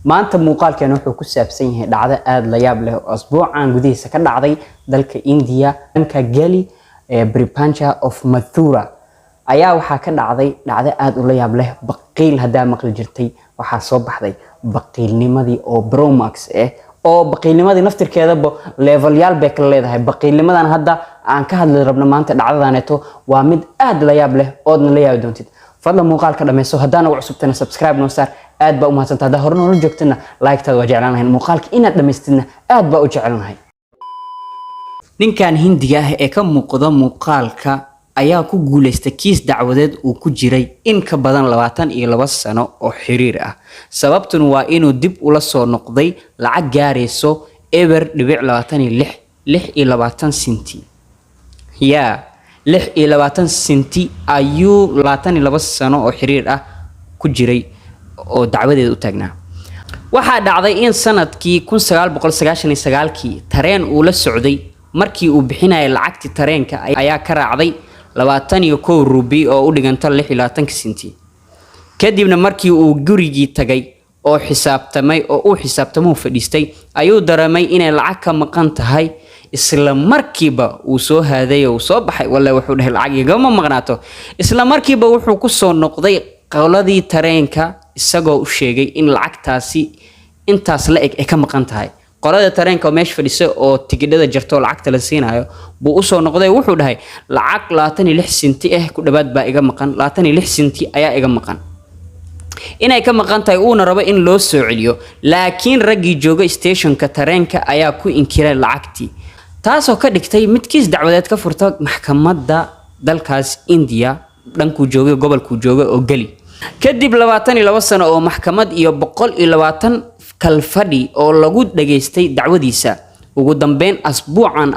maanta muuqaalkeena wuxuu ku saabsan yahay dhacdo aad la yaab leh oo asbuucan gudihiisa ka dhacday dalka India dhanka Gali Bripancha of Mathura ayaa waxaa ka dhacday dhacdo aad u la yaab leh baqiil hadaa maqli jirtay waxaa soo baxday baqiilnimadii oo Bromax oo baqiilnimadii naftirkeedaba level yaal bay kala leedahay baqiilnimadan hadda aan ka hadli rabno maanta dhacdadaneeto waa mid aad la yaab leh oo la yaab doontid fadlan muuqaalka dhameyso hadana ugu cusubtana subscribe noo saar aad baa u mahadsantahay hada horna la joogtana like taad waa jeclaan lahayn muuqaalka inaad dhameystidna aad baa u jeclaan lahayn ninkan Hindiga ah ee ka muuqda muuqaalka ayaa ku guuleystay kiis dacwadeed uu ku jiray in ka badan 22 sano oo xiriir ah sababtuna waa inuu dib ula soo noqday lacag gaarayso eber 26 senti ya 26 senti ayuu 22 sano oo xiriir ah ku jiray oo dacwadeed u taagnaa waxa dhacday in sanadkii 1999 tareen uu la socday markii uu bixinayay lacagti tareenka ayaa ka raacday 21 rubi oo u dhiganta 26 senti kadibna markii uu gurigii tagay oo xisaabtamay fadhiistay ayuu dareemay inay lacag ka maqan tahay isla markiiba uu soo haaday oo soo baxay wallahi wuxuu dhahay lacag igama maqnaato isla markiiba wuxuu ku soo noqday qowladii tareenka isagoo u sheegay in lacagtaasi intaas la eg ka maqan tahay qolada tareenka meesh fadhiisay oo tigidhada jarto lacagta la siinayo buu u soo noqday wuxuu dhahay lacag 26 senti ku dhawaad baa iga maqan 26 senti ayaa iga maqan inay ka maqan tahay uu rabo in loo soo celiyo laakiin ragii jooga stationka tareenka ayaa ku inkiray lacagtii taasoo ka dhigtay midkiis dacwadeed ka furta maxkamadda dalkaas India dhanku joogay gobolku joogay oo Gali kadib 22 sano oo maxkamad iyo 120 kalfadhi oo lagu dhageystay dacwadiisa ugu dambeyn asbuucan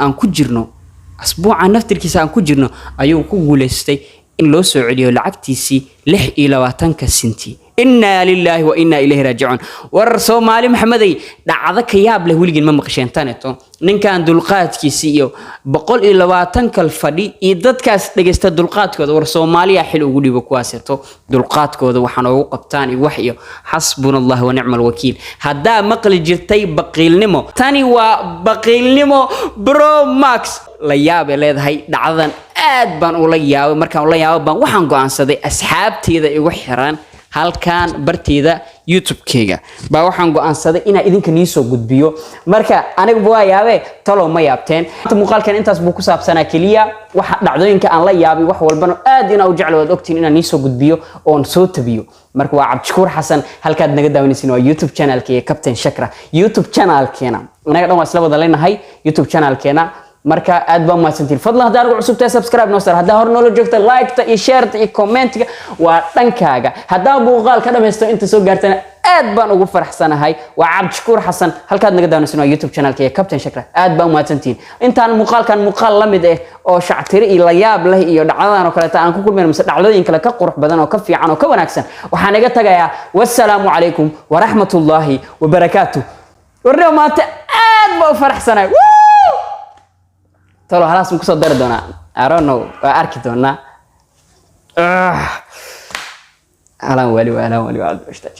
naftirkiisa aan ku jirno ayuu ku guuleystay in loo soo celiyo lacagtiisii 26 senti inna lillahi wa inna ilayhi raaji'un war Soomaali maxameday dhacdo ka yaab leh wiligiin ma maqasheentaneeto ninkan dulqaadkiisa iyo 120 kalfadhi iyo dadkaas dhageysta dulqaadkooda war Soomaaliya xil ugu dhibo kuwaaseeto dulqaadkooda waxaan ugu qabtaan wax iyo xasbunallahu wa ni'mal wakiil hadaa maqli jirtay baqiilnimo tani waa baqiilnimo Bromax la yaab leedahay dhacdadan aad baan u la yaabay markaan la yaabay baan waxaan go'aansaday asxaabteeda igu xiran halkan barteeda YouTube-keyga baa waxaan go'aansaday inaan idinka niisoo gudbiyo marka anigu waa yaabay talo ma yaabteen muuqaalkan intaas buu ku saabsanaa kaliya waxa dhacdooyinka aan la yaabay wax walbana aad ina u jeclahay ogtiin inaan niisoo gudbiyo oo soo tabiyo marka waa Cabdishakuur Xasan halkaad naga daawanaysiin waa YouTube channel-keyga Captain Shakra YouTube channel-keena anaga dhan waa isla wada leenahay YouTube channel-keena marka aad baa mahadsantiin fadlan hadaa ugu cusubtay subscribe noo sar hadaa hor noo joogta like ta iyo share ta iyo comment ga waa dhankaaga hadaa muuqaal ka dhameysto inta soo gaartana aad baan ugu faraxsanahay waa Cabdishakuur Xasan halkaad naga daawanaysiin waa YouTube channel-keyga Captain Shakra aad baa mahadsantiin intaan muuqaalkan muuqaal la mid oo shactiri iyo la yaab leh iyo dhacdadan oo kale aan ku kulmeen mise dhacdooyin kale ka qurux badan oo ka fiican oo ka wanaagsan waxaan naga tagayaa wassalaamu calaykum wa rahmatullaahi wa barakaatuh warna maanta aad baa u faraxsanahay tolo halas ku soo dar doona I don't know waa arki doona alan wali waa aad u ishtaaj